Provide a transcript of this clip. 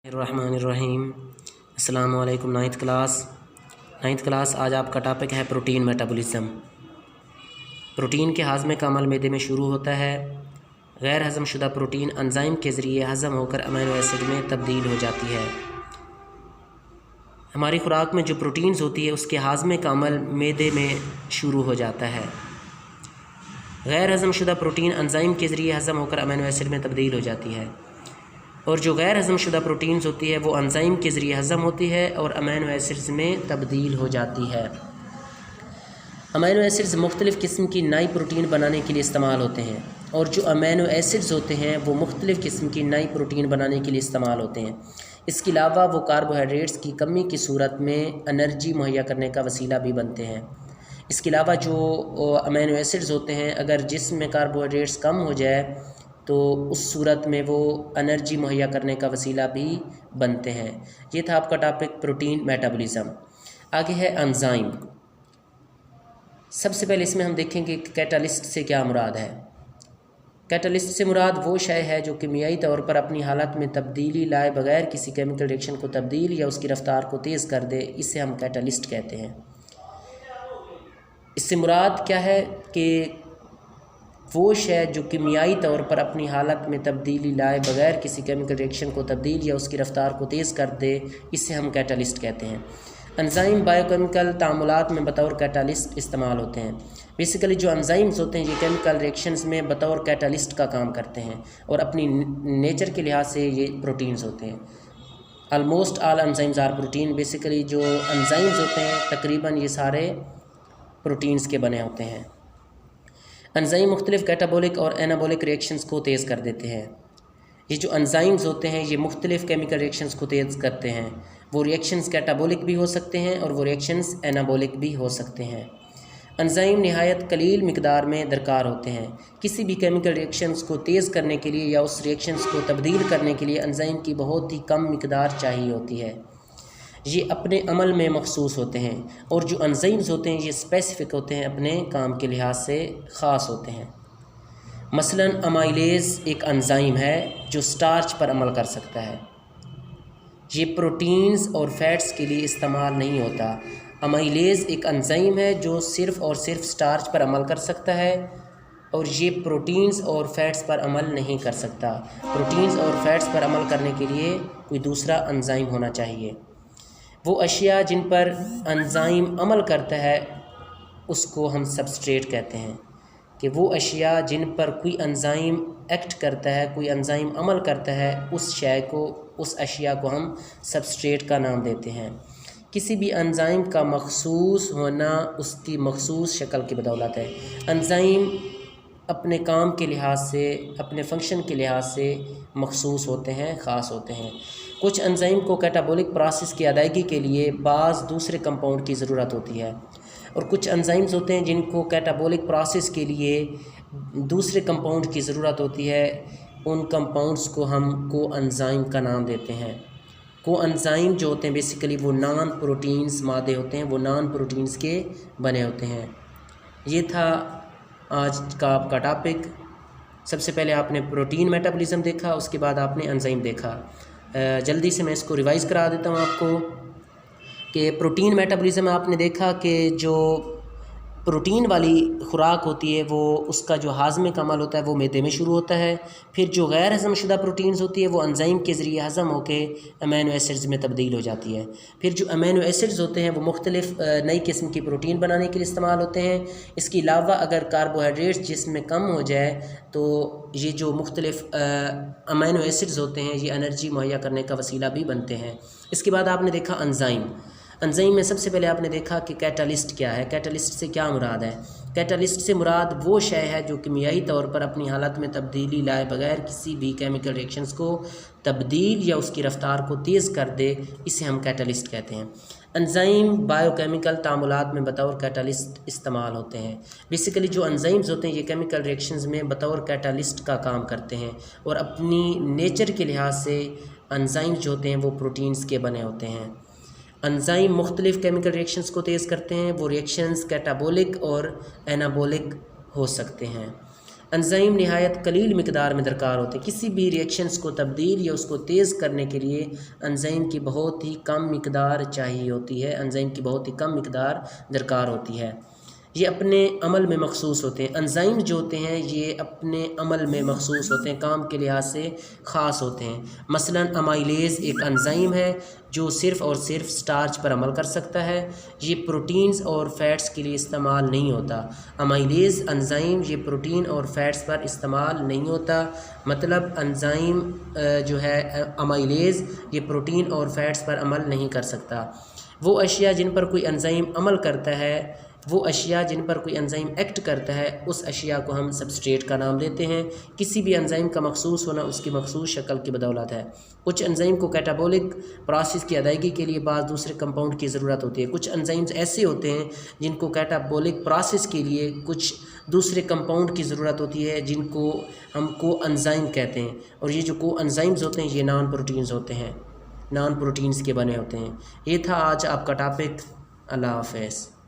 रहमानिर्रहीम। अस्सलाम वालेकुम। Ninth class आज आपका टॉपिक है प्रोटीन मेटाबॉलिज्म। प्रोटीन के हाज़मे का अमल मैदे में शुरू होता है। गैर हज़म शुदा प्रोटीन एंजाइम के ज़रिए हज़म होकर अमीनो एसिड में तब्दील हो जाती है। हमारी खुराक में जो प्रोटीन्स होती है उसके हाज़मे का अमल मैदे में शुरू हो जाता है। गैर हज़म शुदा प्रोटीन एंजाइम के ज़रिए हज़म होकर अमीनो एसिड में तब्दील हो जाती है, और जो गैर हज़म शुदा प्रोटीन्स होती है वो एंजाइम के ज़रिए हज़म होती है और अमीनो एसिड्स में तब्दील हो जाती है। अमीनो एसिड्स मुख्तलिफ़ किस्म की नई प्रोटीन बनाने के लिए इस्तेमाल होते हैं, और जो अमीनो एसिड्स होते हैं वो मुख्तलिफ़ किस्म की नई प्रोटीन बनाने के लिए इस्तेमाल होते हैं। इसके अलावा वो कार्बोहाइड्रेट्स की कमी की सूरत में एनर्जी मुहैया करने का वसीला भी बनते हैं। इसके अलावा जो अमीनो एसिड्स होते हैं, अगर जिस्म में कार्बोहाइड्रेट्स कम हो जाए तो उस सूरत में वो एनर्जी मुहैया करने का वसीला भी बनते हैं। ये था आपका टॉपिक प्रोटीन मेटाबॉलिज्म। आगे है एंजाइम। सबसे पहले इसमें हम देखेंगे कि कैटालिस्ट से क्या मुराद है। कैटालिस्ट से मुराद वो शय है जो कीमियाई तौर पर अपनी हालत में तब्दीली लाए बगैर किसी केमिकल रिएक्शन को तब्दील या उसकी रफ्तार को तेज़ कर दे, इसे हम कैटालिस्ट कहते हैं। इससे मुराद क्या है कि वो शय जो कीमियाई तौर पर अपनी हालत में तब्दीली लाए बगैर किसी केमिकल रिएक्शन को तब्दील या उसकी रफ्तार को तेज़ कर दे, इसे हम कैटालिस्ट कहते हैं। एंजाइम बायोकेमिकल तामुलात में बतौर कैटालिस्ट इस्तेमाल होते हैं। बेसिकली जो एंजाइम्स होते हैं ये केमिकल रिएक्शंस में बतौर कैटालिस्ट का काम करते हैं, और अपनी नेचर के लिहाज से ये प्रोटीन्स होते हैं। Almost all enzymes are protein. Basically जो एंजाइम्स होते हैं तकरीबन ये सारे प्रोटीन्स के बने होते हैं। एंजाइम मुख्तलिफ़ कैटाबॉलिक और एनाबॉलिक रिएक्शंस को तेज़ कर देते हैं। ये जो एंजाइम्स होते हैं ये मुख्तलिफ़ केमिकल रिएक्शंस को तेज़ करते हैं। वो रिएक्शंस कैटाबॉलिक भी हो सकते हैं और वो रिएक्शंस एनाबॉलिक भी हो सकते हैं। एंजाइम नहायत कलील मिकदार में दरकार होते हैं। किसी भी केमिकल रिएक्शंस को तेज़ करने के लिए या उस रिएक्शंस को तब्दील करने के लिए एंजाइम की बहुत ही कम मिकदार चाहिए होती है। ये अपने अमल में मखसूस होते हैं, और जो एंजाइम्स होते हैं ये स्पेसिफ़िक होते हैं, अपने काम के लिहाज से ख़ास होते हैं। मसलन अमाइलेज़ एक एंजाइम है जो स्टार्च पर अमल कर सकता है। ये प्रोटीन्स और फैट्स के लिए इस्तेमाल नहीं होता। अमाइलेज़ एक एंजाइम है जो सिर्फ़ और सिर्फ स्टार्च पर अमल कर सकता है, और ये प्रोटीन्स और फैट्स पर अमल नहीं कर सकता। प्रोटीन्स और फैट्स पर अमल करने के लिए कोई दूसरा एंजाइम होना चाहिए। वो अशिया जिन पर एंजाइम अमल करता है उसको हम सबस्ट्रेट कहते हैं। कि वो अशिया जिन पर कोई एंजाइम एक्ट करता है, कोई एंजाइम अमल करता है, उस शय को, उस अशिया को हम सबस्ट्रेट का नाम देते हैं। किसी भी एंजाइम का मखसूस होना उसकी मखसूस शक्ल की बदौलत है। एंजाइम अपने काम के लिहाज से, अपने फंक्शन के लिहाज से मखसूस होते हैं, ख़ास होते हैं। कुछ एंजाइम को कैटाबॉलिक प्रोसेस की अदायगी के लिए बाज़ दूसरे कंपाउंड की ज़रूरत होती है, और कुछ एंजाइम्स होते हैं जिनको कैटाबॉलिक प्रोसेस के लिए दूसरे कंपाउंड की ज़रूरत होती है। उन कंपाउंड्स को हम कोएंजाइम का नाम देते हैं। कोएंजाइम जो होते हैं बेसिकली वो नॉन प्रोटीन्स मादे होते हैं, वो नॉन प्रोटीन्स के बने होते हैं। ये था आज का आपका टॉपिक। सबसे पहले आपने प्रोटीन मेटाबॉलिज्म देखा, उसके बाद आपने एंजाइम देखा। जल्दी से मैं इसको रिवाइज़ करा देता हूँ आपको कि प्रोटीन मेटाबॉलिज्म में आपने देखा कि जो प्रोटीन वाली खुराक होती है वो उसका जो हाज़मे का अमल होता है वो मैदे में शुरू होता है। फिर जो गैर हज़म शुदा प्रोटीन्स होती है वो एंजाइम के ज़रिए हज़म होकर अमीनो एसिड्स में तब्दील हो जाती है। फिर जो अमीनो एसिड्स होते हैं वो मुख्तलिफ़ नई किस्म की प्रोटीन बनाने के लिए इस्तेमाल होते हैं। इसके अलावा अगर कार्बोहाइड्रेट्स जिस्म में कम हो जाए तो ये जो मुख्तलिफ़ अमीनो एसिड्स होते हैं ये एनर्जी मुहैया करने का वसीला भी बनते हैं। इसके बाद आपने देखा एंजाइम। एंजाइम में सबसे पहले आपने देखा कि कैटालिस्ट क्या है, कैटालिस्ट से क्या मुराद है। कैटालिस्ट से मुराद वो शय है जो कीमियाई तौर पर अपनी हालत में तब्दीली लाए बगैर किसी भी केमिकल रिएक्शंस को तब्दील या उसकी रफ्तार को तेज़ कर दे, इसे हम कैटालिस्ट कहते हैं। एंजाइम बायोकेमिकल तामुलात में बतौर कैटालिस्ट इस्तेमाल होते हैं। बेसिकली जो एंजाइम्स होते हैं ये केमिकल रिएक्शंस में बतौर कैटालिस्ट का काम करते हैं, और अपनी नेचर के लिहाज से एंजाइम्स जो होते हैं वो प्रोटीन्स के बने होते हैं। एंजाइम मुख्तलिफ़ केमिकल रिएक्शंस को तेज़ करते हैं। वो रिएक्शंस कैटाबॉलिक और एनाबॉलिक हो सकते हैं। एंजाइम नहायत कलील मिकदार में दरकार होते हैं। किसी भी रिएक्शंस को तब्दील या उसको तेज़ करने के लिए एंजाइम की बहुत ही कम मिकदार चाहिए होती है, एंजाइम की बहुत ही कम मिकदार दरकार होती है। ये अपने अमल में मखसूस होते हैं। एंजाइम जो होते हैं ये अपने अमल में मखसूस होते हैं, काम के लिहाज से ख़ास होते हैं। मसलन अमाइलेज़ एक एंजाइम है जो सिर्फ़ और सिर्फ स्टार्च पर अमल कर सकता है। ये प्रोटीन्स और फैट्स के लिए इस्तेमाल नहीं होता। अमाइलेज़ एंजाइम ये प्रोटीन और फैट्स पर इस्तेमाल नहीं होता। मतलब एंजाइम जो है अमाइलेज़ ये प्रोटीन और फैट्स पर अमल नहीं कर सकता। वो अशिया जिन पर कोई एंजाइम अमल करता है, वो अशिया जिन पर कोई एंजाइम एक्ट करता है, उस अशिया को हम सबस्ट्रेट का नाम देते हैं। किसी भी एंजाइम का मखसूस होना उसकी मखसूस शक्ल की बदौलत है। कुछ एंजाइम को कैटाबॉलिक प्रोसेस की अदायगी के लिए बाद दूसरे कंपाउंड की ज़रूरत होती है। कुछ एंजाइम्स ऐसे होते हैं जिनको कैटाबॉलिक प्रोसेस के लिए कुछ दूसरे कंपाउंड की ज़रूरत होती है, जिनको हम को एंजाइम कहते हैं। और ये जो को एंजाइम्स होते हैं ये नॉन प्रोटीन्स होते हैं, नॉन प्रोटीन्स के बने होते हैं। ये था आज आपका टॉपिक। अल्लाह हाफ़िज़।